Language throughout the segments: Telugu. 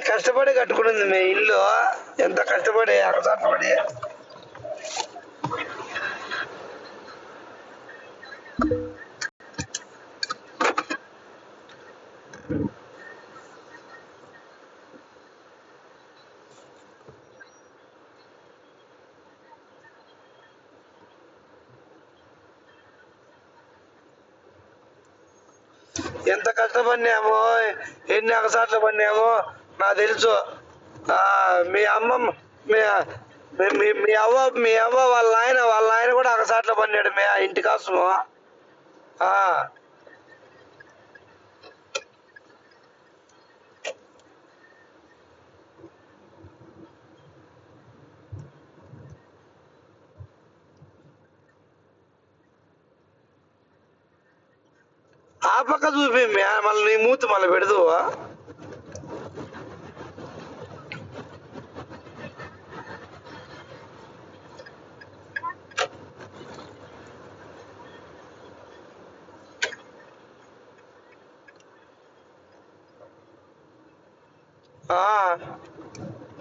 కష్టపడి కట్టుకునింది మీ ఇల్లు. ఎంత కష్టపడి అకసాటపడి. ఎంత కష్టపడినామో, ఎన్ని అగసాట్లు పడినామో నాకు తెలుసు. మీ అమ్మమ్మ మీ మీ అవ్వ వాళ్ళ ఆయన కూడా అగసాట్లు పడినాడు మీ ఇంటి కోసము. ఆ పక్క చూపి మళ్ళీ నీ మూతి మళ్ళీ పెడదు.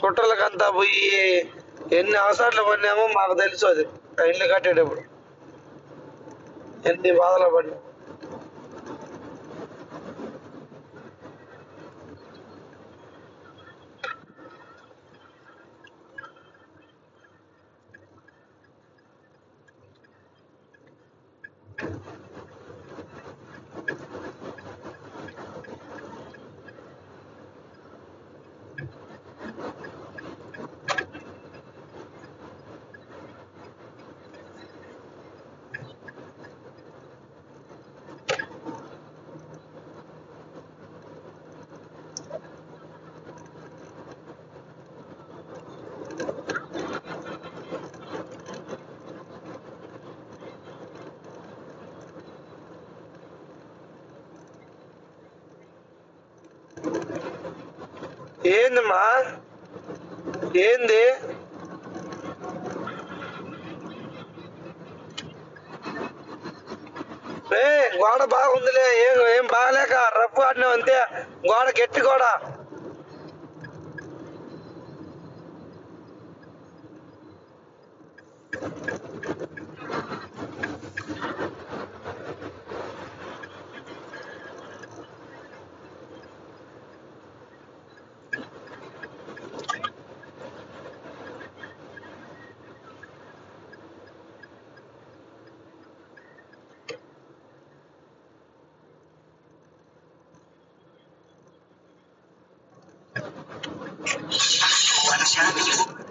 కుట్రలకంతా పోయి ఎన్ని అవసరాలు పడినామో మాకు తెలుసు. అది ఇల్లు కట్టేటప్పుడు ఎన్ని బాధలు పడినా. ఏందమ్మా? ఏంది? గోడ బాగుందిలే. ఏం బాగలేక రఫ్ ఆడినా అంతే. గోడ గట్టి గోడ. Wanna shine